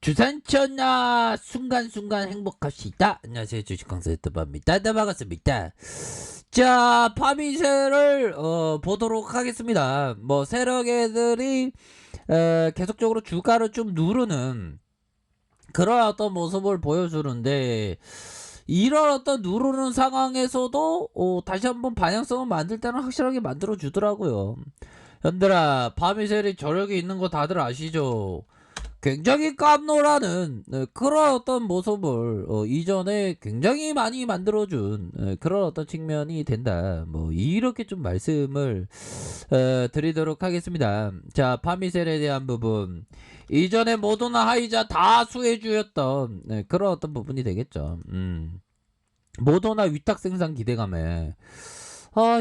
주산천하 순간순간 행복합시다. 안녕하세요, 주식강사 유튜버입니다. 네, 반갑습니다. 자, 파미세를 보도록 하겠습니다. 뭐 세력애들이 계속적으로 주가를 좀 누르는 그런 어떤 모습을 보여주는데, 이런 어떤 누르는 상황에서도 다시 한번 방향성을 만들 때는 확실하게 만들어 주더라고요. 현들아, 파미셀이 저력이 있는 거 다들 아시죠? 굉장히 깜놀하는 그런 어떤 모습을 이전에 굉장히 많이 만들어준 그런 어떤 측면이 된다. 뭐 이렇게 좀 말씀을 드리도록 하겠습니다. 자, 파미셀에 대한 부분, 이전에 모더나 하이자 다 수혜주였던 그런 어떤 부분이 되겠죠. 모더나 위탁 생산 기대감에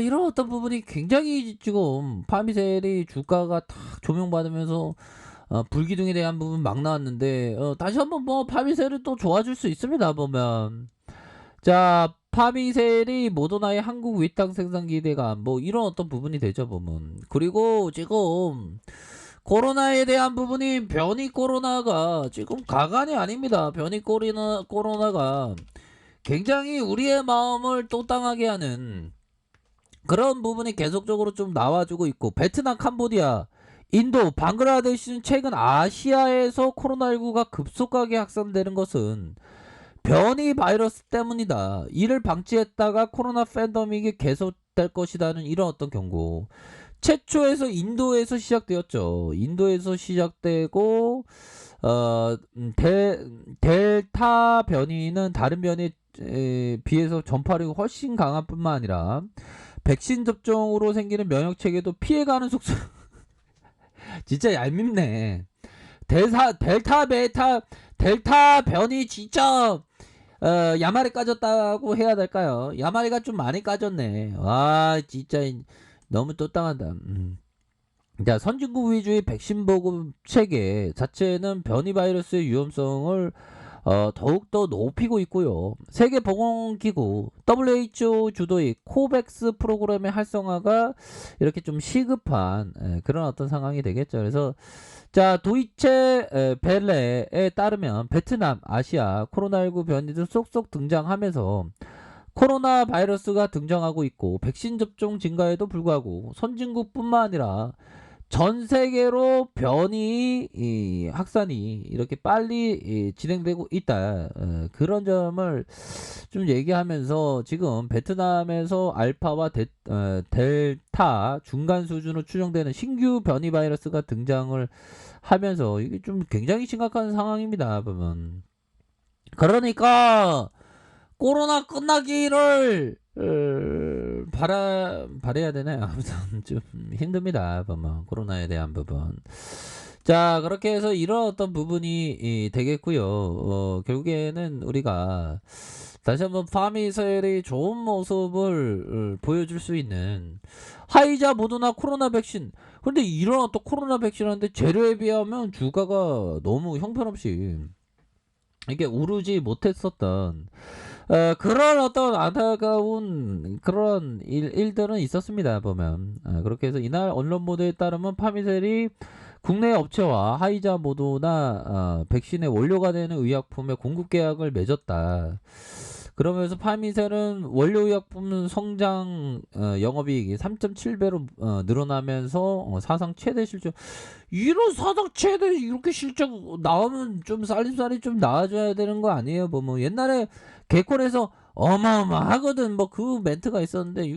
이런 어떤 부분이 굉장히 지금 파미셀이 주가가 탁 조명받으면서 불기둥에 대한 부분 막 나왔는데, 다시 한번 뭐 파미셀이 또 좋아질 수 있습니다. 보면, 자, 파미셀이 모더나의 한국 위탁 생산 기대감, 뭐 이런 어떤 부분이 되죠. 보면, 그리고 지금 코로나에 대한 부분이, 변이 코로나가 지금 가관이 아닙니다. 변이 코로나가 굉장히 우리의 마음을 또땅하게 하는 그런 부분이 계속적으로 좀 나와주고 있고, 베트남, 캄보디아, 인도, 방글라데시는 최근 아시아에서 코로나19가 급속하게 확산되는 것은 변이 바이러스 때문이다. 이를 방치했다가 코로나 팬데믹이 계속될 것이라는 이런 어떤 경고. 최초에서 인도에서 시작되었죠. 인도에서 시작되고 델타 변이는 다른 변이에 비해서 전파력이 훨씬 강한 뿐만 아니라 백신 접종으로 생기는 면역 체계도 피해가는 속성. 진짜 얄밉네. 델타 변이 진짜 야마리 까졌다고 해야 될까요? 야마리가 좀 많이 까졌네. 와, 진짜 너무 또땅하다. 자, 선진국 위주의 백신 보급 체계 자체는 변이 바이러스의 위험성을 더욱더 높이고 있고요. 세계보건기구 WHO 주도의 코백스 프로그램의 활성화가 이렇게 좀 시급한 그런 어떤 상황이 되겠죠. 그래서 자, 도이체 벨레에 따르면 베트남, 아시아 코로나19 변이들 쏙쏙 등장하면서 코로나 바이러스가 등장하고 있고, 백신 접종 증가에도 불구하고 선진국뿐만 아니라 전 세계로 변이 확산이 이렇게 빨리 진행되고 있다. 그런 점을 좀 얘기하면서, 지금 베트남에서 알파와 델타 중간 수준으로 추정되는 신규 변이 바이러스가 등장을 하면서 이게 좀 굉장히 심각한 상황입니다. 보면, 그러니까 코로나 끝나기를 바래야 되나요? 아무튼 좀 힘듭니다. 보면 코로나에 대한 부분. 자, 그렇게 해서 이런 어떤 부분이 되겠고요. 결국에는 우리가 다시 한번 파미셀이 좋은 모습을 보여줄 수 있는, 하이자 모더나 코로나 백신. 근데 이런 어떤 코로나 백신 하는데 재료에 비하면 주가가 너무 형편없이 이게 오르지 못했었던 그런 어떤 안타까운 그런 일들은 있었습니다. 보면, 그렇게 해서 이날 언론 보도에 따르면 파미셀이 국내 업체와 하이자 모더나 백신의 원료가 되는 의약품의 공급 계약을 맺었다. 그러면서 파미셀은 원료 의약품 성장 영업이익이 3.7배로 늘어나면서 사상 최대 실적. 이런 사상 최대 이렇게 실적 나오면 좀 살림살이 좀 나와줘야 되는 거 아니에요? 뭐 옛날에 개콘에서 어마어마하거든 뭐 그 멘트가 있었는데,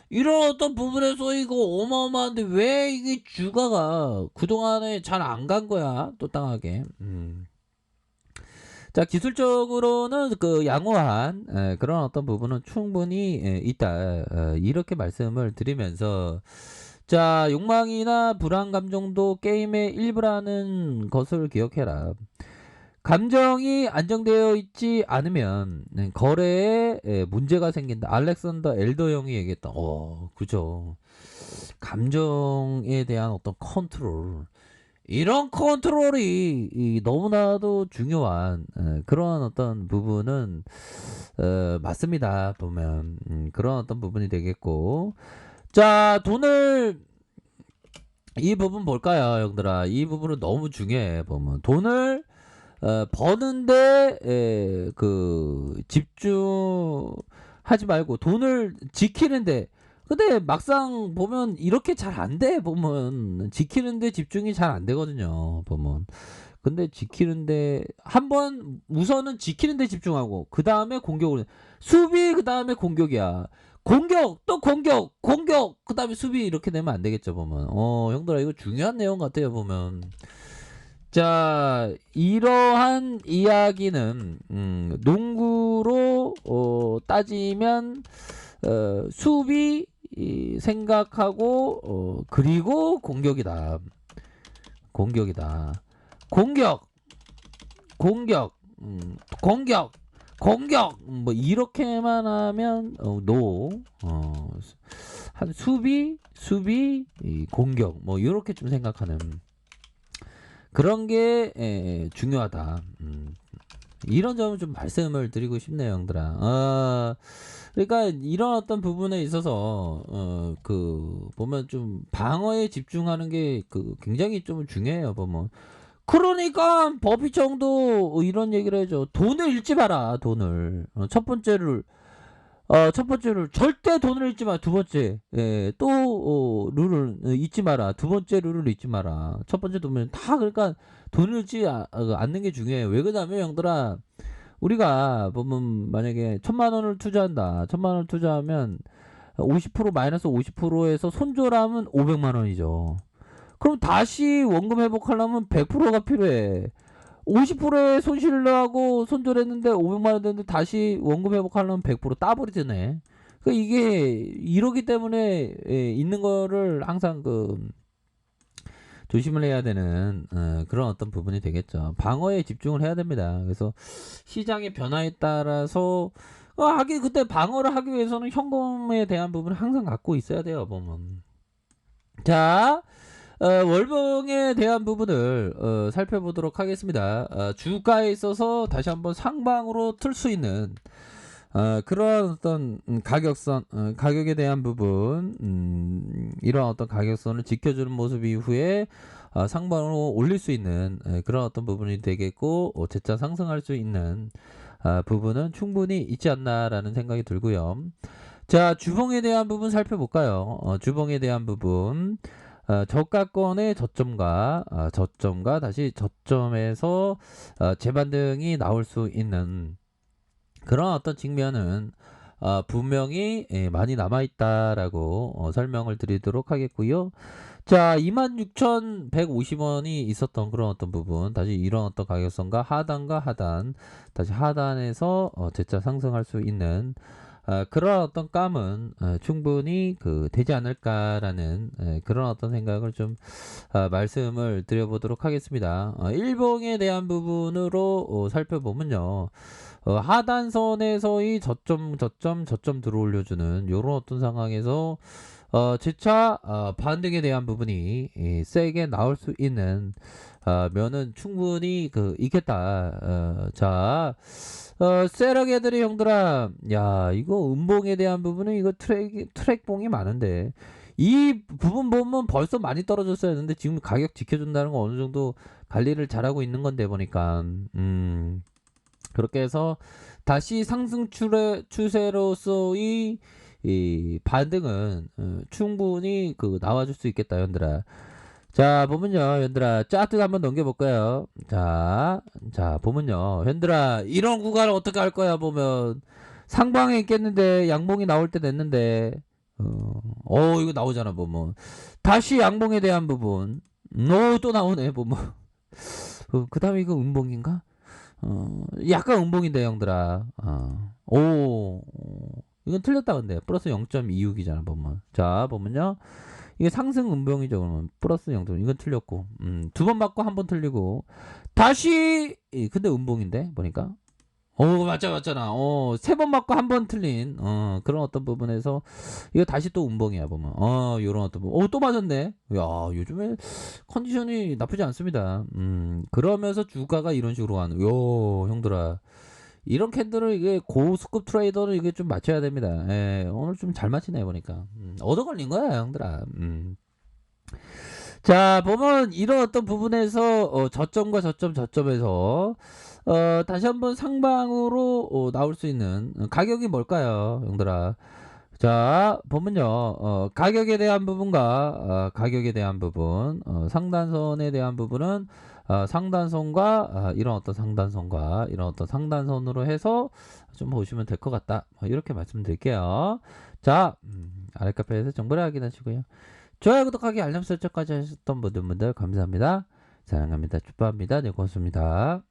이런 어떤 부분에서 이거 어마어마한데 왜 이게 주가가 그동안에 잘 안 간 거야, 또 땅하게. 자, 기술적으로는 그 양호한 그런 어떤 부분은 충분히 있다. 이렇게 말씀을 드리면서, 자, 욕망이나 불안 감정도 게임의 일부라는 것을 기억해라. 감정이 안정되어 있지 않으면 거래에 문제가 생긴다. 알렉산더 엘더 형이 얘기했다. 그죠. 감정에 대한 어떤 컨트롤, 이런 컨트롤이 너무나도 중요한 그런 어떤 부분은 맞습니다. 보면 그런 어떤 부분이 되겠고, 자, 돈을, 이 부분 볼까요, 형들아? 이 부분은 너무 중요해. 보면 돈을 버는데 그 집중하지 말고 돈을 지키는데, 근데 막상 보면 이렇게 잘 안 돼. 보면 지키는데 집중이 잘 안 되거든요. 보면. 근데 지키는데 한번 우선은 지키는데 집중하고 그 다음에 공격을, 수비 그 다음에 공격이야. 공격 또 공격 그 다음에 수비, 이렇게 되면 안 되겠죠. 보면 형들아, 이거 중요한 내용 같아요. 보면. 자, 이러한 이야기는 농구로 따지면 수비 생각하고 그리고 공격이다. 공격이다. 공격, 공격, 공격, 뭐 이렇게만 하면 노. 한 수비, 공격, 뭐 이렇게 좀 생각하는 그런 게 중요하다. 이런 점을 좀 말씀을 드리고 싶네요, 형들아. 그러니까 이런 어떤 부분에 있어서 그 보면 좀 방어에 집중하는 게 그 굉장히 좀 중요해요, 보면. 그러니까 버피청도 이런 얘기를 해줘. 돈을 잃지 마라. 돈을. 첫 번째를 절대 돈을 잃지 마. 두 번째, 또 룰을 잊지 마라. 두 번째 룰을 잊지 마라. 첫 번째 도면 다, 그러니까 돈을 잃지 않는 게 중요해요. 왜 그러냐면 형들아, 우리가 보면 만약에 1,000만 원을 투자한다. 1,000만 원 투자하면 50% 마이너스 50%에서 손절하면 500만 원이죠. 그럼 다시 원금 회복하려면 100%가 필요해. 50%의 손실을 하고 손절했는데 500만 원 됐는데 다시 원금 회복하려면 100% 따블이 되네. 그 이게 이러기 때문에 있는 거를 항상 그 조심을 해야 되는 그런 어떤 부분이 되겠죠. 방어에 집중을 해야 됩니다. 그래서 시장의 변화에 따라서 하긴 그때 방어를 하기 위해서는 현금에 대한 부분을 항상 갖고 있어야 돼요. 보면. 자, 월봉에 대한 부분을 살펴보도록 하겠습니다. 주가에 있어서 다시 한번 상방으로 틀 수 있는 그런 어떤 가격선, 가격에 대한 부분, 이런 어떤 가격선을 지켜주는 모습 이후에 상방으로 올릴 수 있는 그런 어떤 부분이 되겠고, 재차 상승할 수 있는 부분은 충분히 있지 않나라는 생각이 들고요. 자, 주봉에 대한 부분 살펴볼까요? 주봉에 대한 부분. 저가권의 저점과 다시 저점에서 재반등이 나올 수 있는 그런 어떤 측면은 분명히 많이 남아있다라고 설명을 드리도록 하겠고요. 자, 26,150원이 있었던 그런 어떤 부분, 다시 이런 어떤 가격선과 하단, 다시 하단에서 재차 상승할 수 있는 그런 어떤 감은 충분히 되지 않을까라는 그런 어떤 생각을 좀 말씀을 드려보도록 하겠습니다. 일봉에 대한 부분으로 살펴보면요. 하단선에서의 저점 들어올려주는 이런 어떤 상황에서 재차 반등에 대한 부분이 세게 나올 수 있는 면은 충분히 있겠다. 자, 세력 애들이 형들아, 야, 이거 음봉에 대한 부분은 이거 트랙봉이 많은데 이 부분 보면 벌써 많이 떨어졌어야 했는데 지금 가격 지켜준다는 거 어느 정도 관리를 잘하고 있는 건데 보니까 그렇게 해서 다시 상승 추세로서의 이 반등은 충분히 나와줄 수 있겠다, 현들아. 자, 보면요, 현들아, 차트 한번 넘겨볼까요? 자, 보면요, 현들아, 이런 구간을 어떻게 할 거야? 보면 상방에 있겠는데 양봉이 나올 때 됐는데, 이거 나오잖아. 보면 다시 양봉에 대한 부분, 또 나오네. 보면 그 다음에 이거 음봉인가? 약간 음봉인데, 형들아. 이건 틀렸다. 근데 플러스 0.26이잖아. 보면. 자, 보면요, 이게 상승 음봉이죠. 그러면 플러스 0., 이건 틀렸고, 두 번 맞고 한 번 틀리고 다시, 근데 음봉인데 보니까. 맞잖아. 세 번 맞고 한 번 틀린 그런 어떤 부분에서 이거 다시 또 음봉이야. 보면 요런 어떤 부분. 또 맞았네. 야, 요즘에 컨디션이 나쁘지 않습니다. 그러면서 주가가 이런 식으로 가는 요, 형들아, 이런 캔들을 이게 고수급 트레이더는 이게 좀 맞춰야 됩니다. 오늘 좀 잘 맞히네 보니까. 얻어 걸린 거야, 형들아. 자, 보면 이런 어떤 부분에서 저점과 저점에서 다시 한번 상방으로 나올 수 있는 가격이 뭘까요, 형들아? 자, 보면요. 가격에 대한 부분과 가격에 대한 부분, 상단선에 대한 부분은 상단선과 이런 어떤 상단선과 이런 어떤 상단선으로 해서 좀 보시면 될 것 같다. 이렇게 말씀드릴게요. 자, 아랫카페에서 정보를 확인하시고요. 좋아요, 구독하기, 알람 설정까지 하셨던 모든 분들 감사합니다. 사랑합니다. 축복합니다. 네, 고맙습니다.